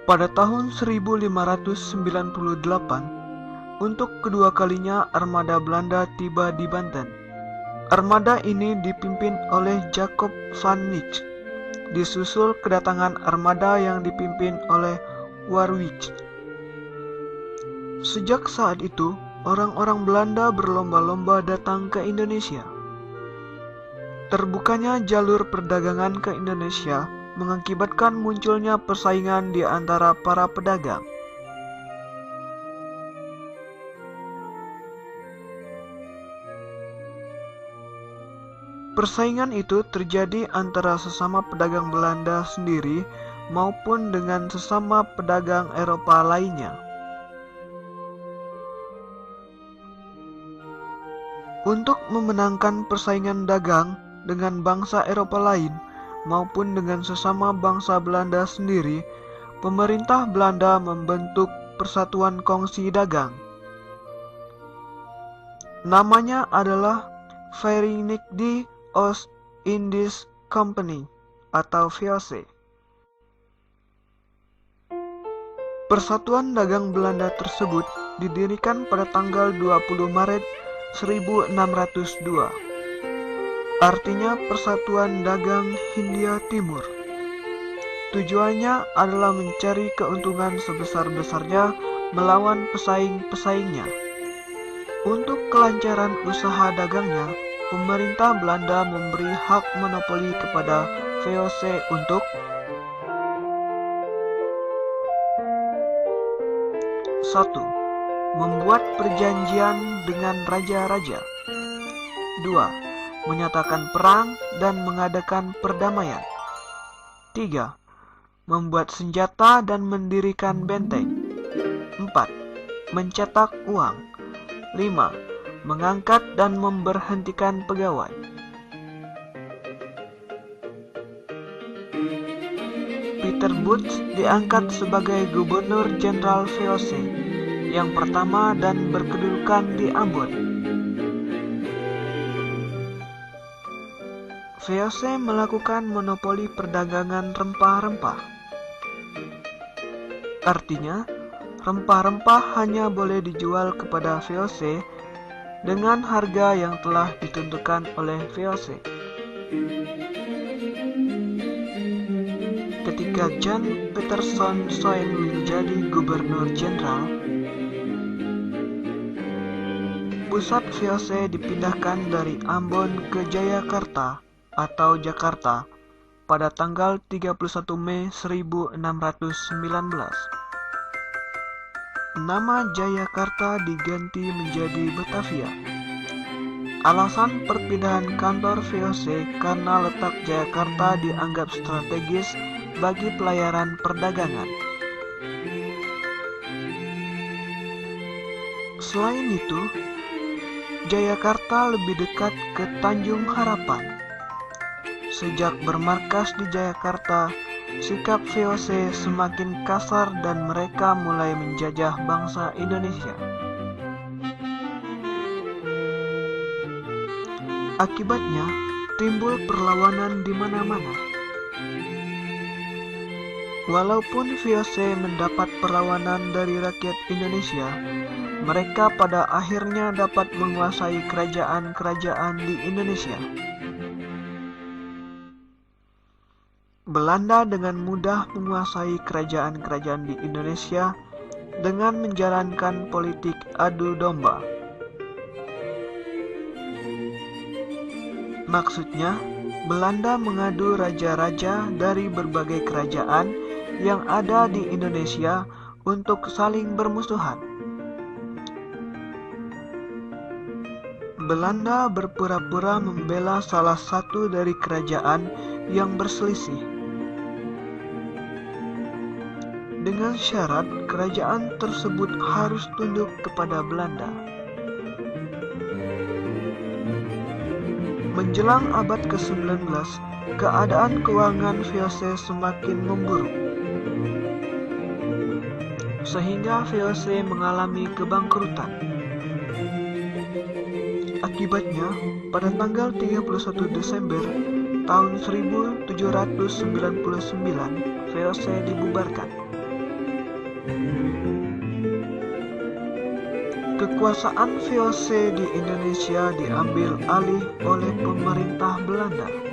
Pada tahun 1598, untuk kedua kalinya armada Belanda tiba di Banten. Armada ini dipimpin oleh Jacob van Nix, disusul kedatangan armada yang dipimpin oleh Warwick. Sejak saat itu, orang-orang Belanda berlomba-lomba datang ke Indonesia. Terbukanya jalur perdagangan ke Indonesia mengakibatkan munculnya persaingan di antara para pedagang. Persaingan itu terjadi antara sesama pedagang Belanda sendiri maupun dengan sesama pedagang Eropa lainnya. Untuk memenangkan persaingan dagang dengan bangsa Eropa lain maupun dengan sesama bangsa Belanda sendiri, pemerintah Belanda membentuk Persatuan Kongsi Dagang. Namanya adalah Verenigde Oost-Indisch Compagnie atau VOC. Persatuan Dagang Belanda tersebut didirikan pada tanggal 20 Maret 1602. Artinya Persatuan Dagang Hindia Timur. Tujuannya adalah mencari keuntungan sebesar-besarnya melawan pesaing-pesaingnya. Untuk kelancaran usaha dagangnya, pemerintah Belanda memberi hak monopoli kepada VOC untuk 1. Membuat perjanjian dengan raja-raja. 2. Menyatakan perang dan mengadakan perdamaian. 3. Membuat senjata dan mendirikan benteng. 4. Mencetak uang. 5. Mengangkat dan memberhentikan pegawai. Peter Booth diangkat sebagai Gubernur Jenderal VOC yang pertama dan berkedudukan di Ambon. VOC melakukan monopoli perdagangan rempah-rempah. Artinya, rempah-rempah hanya boleh dijual kepada VOC dengan harga yang telah ditentukan oleh VOC. Ketika John Peterson Soyn menjadi Gubernur Jenderal, pusat VOC dipindahkan dari Ambon ke Jayakarta atau Jakarta pada tanggal 31 Mei 1619. Nama Jayakarta diganti menjadi Batavia. Alasan perpindahan kantor VOC karena letak Jayakarta dianggap strategis bagi pelayaran perdagangan. Selain itu, Jayakarta lebih dekat ke Tanjung Harapan. Sejak bermarkas di Jayakarta, sikap VOC semakin kasar dan mereka mulai menjajah bangsa Indonesia. Akibatnya, timbul perlawanan di mana-mana. Walaupun VOC mendapat perlawanan dari rakyat Indonesia, mereka pada akhirnya dapat menguasai kerajaan-kerajaan di Indonesia. Belanda dengan mudah menguasai kerajaan-kerajaan di Indonesia dengan menjalankan politik adu domba. Maksudnya, Belanda mengadu raja-raja dari berbagai kerajaan yang ada di Indonesia untuk saling bermusuhan. Belanda berpura-pura membela salah satu dari kerajaan yang berselisih. Dengan syarat kerajaan tersebut harus tunduk kepada Belanda. Menjelang abad ke-19, keadaan keuangan VOC semakin memburuk, sehingga VOC mengalami kebangkrutan. Akibatnya, pada tanggal 31 Desember tahun 1799, VOC dibubarkan. kekuasaan VOC di Indonesia diambil alih oleh pemerintah Belanda.